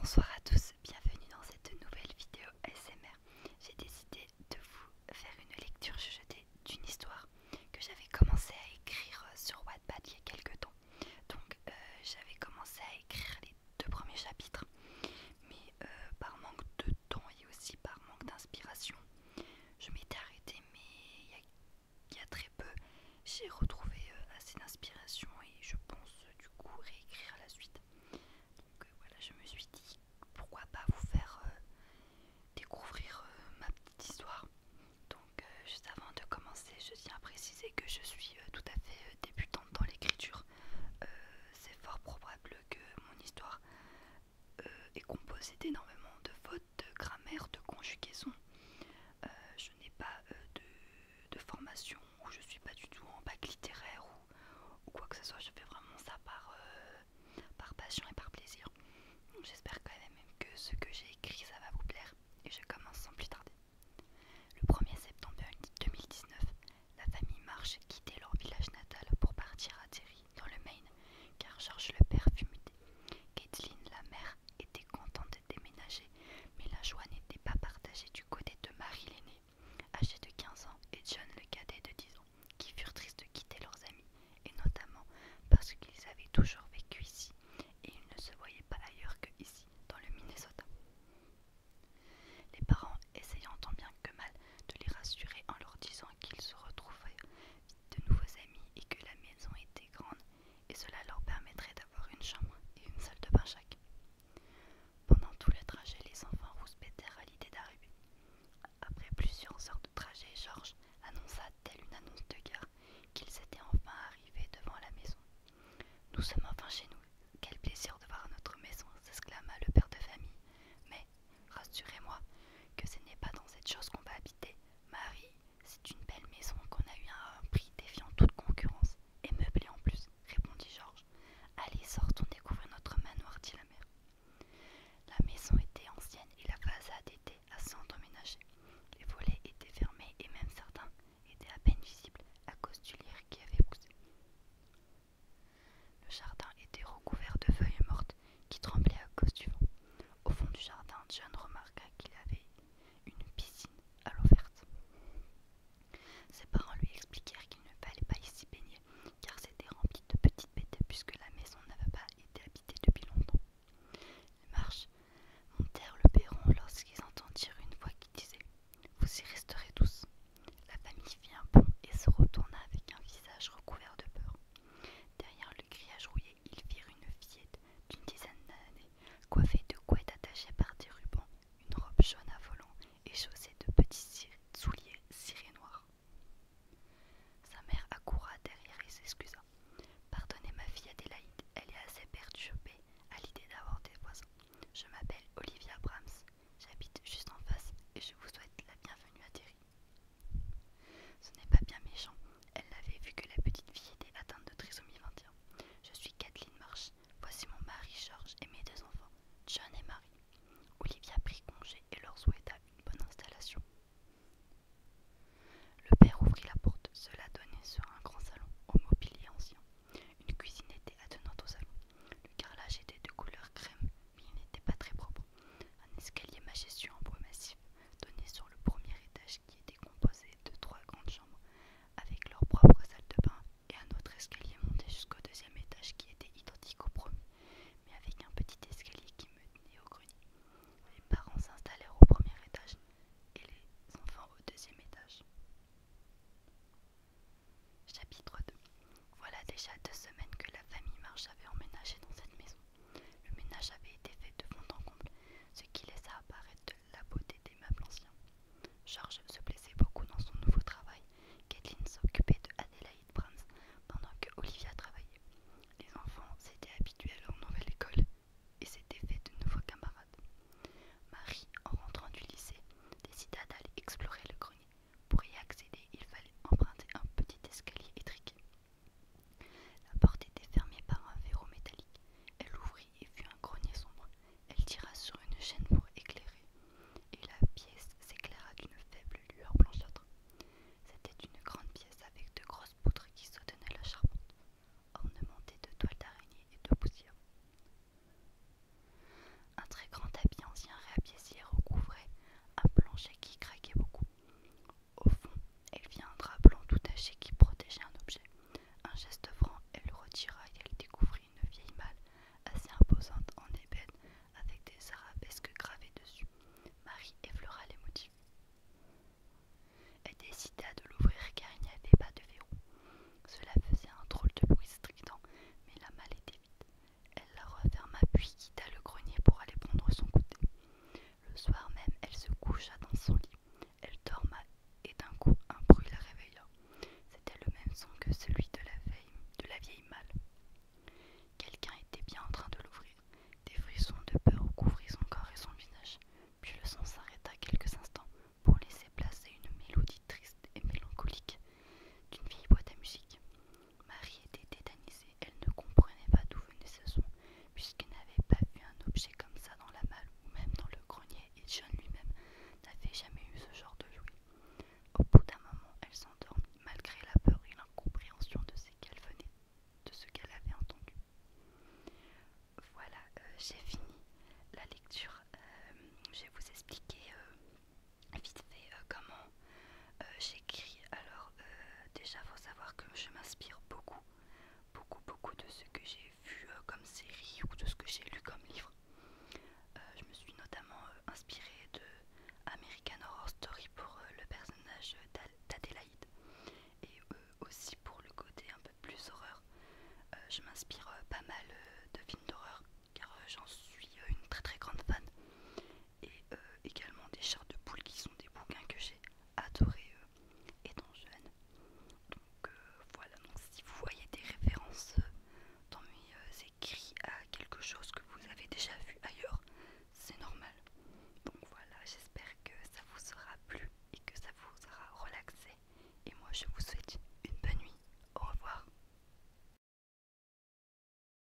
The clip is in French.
Bonsoir à tous, bienvenue dans cette nouvelle vidéo ASMR. J'ai décidé de vous faire une lecture chuchotée d'une histoire que j'avais commencé à écrire sur Wattpad il y a quelques temps. Donc j'avais commencé à écrire les deux premiers chapitres, mais par manque de temps et aussi par manque d'inspiration, je m'étais arrêtée, mais il y a très peu, j'ai retrouvé assez d'inspiration et je pense du coup réécrire la suite. Donc voilà, je me suis dit pourquoi pas vous faire découvrir ma petite histoire. Donc juste avant de commencer, je tiens à préciser que je suis tout à fait débutante dans l'écriture. C'est fort probable que mon histoire est composée d'énormément de fautes de grammaire, de conjugaison. Je n'ai pas de formation, ou je suis pas du tout en bac littéraire ou quoi que ce soit. Je fais vraiment ça par passion et par plaisir. Donc j'espère quand même que ce que j'ai écrit ça va vous plaire et je commence sans plus tarder. Le 1er septembre 2019, la famille Marsh quittait leur village natal pour partir à Derry dans le Maine car George le père fut muté. Caitlin, la mère, était contente de déménager Un très grand tapis ancien réapiécé recouvrait un plancher qui craquait beaucoup. Au fond, elle vit un drap blanc tout taché qui protégeait un objet. Un geste franc, elle le retira et elle découvrit une vieille malle assez imposante en ébène avec des arabesques gravées dessus. Marie effleura les motifs. Elle décida de l'ouvrir car il n'y avait pas de verrou. Cela faisait un drôle de bruit strident, mais la malle était vide. Elle la referma puis quitta le grenier pour aller prendre son goûter. Le soir même, elle se coucha dans son lit. Elle dorma et d'un coup, un bruit la réveilla. C'était le même son que celui de la vieille malle. Quelqu'un était bien en train de l'ouvrir. Des frissons de peur recouvrirent son corps et son visage. Puis le son s'arrêta quelques instants pour laisser place à une mélodie triste et mélancolique d'une vieille boîte à musique. Marie était tétanisée. Elle ne comprenait pas d'où venait ce son, puisqu'elle n'avait pas vu un objet comme ça dans la malle ou même dans le grenier, et John lui-même n'avait jamais eu ce genre de jouet. Au bout d'un moment, elle s'endormit, malgré la peur et l'incompréhension de ce qu'elle avait entendu. Voilà, j'ai fini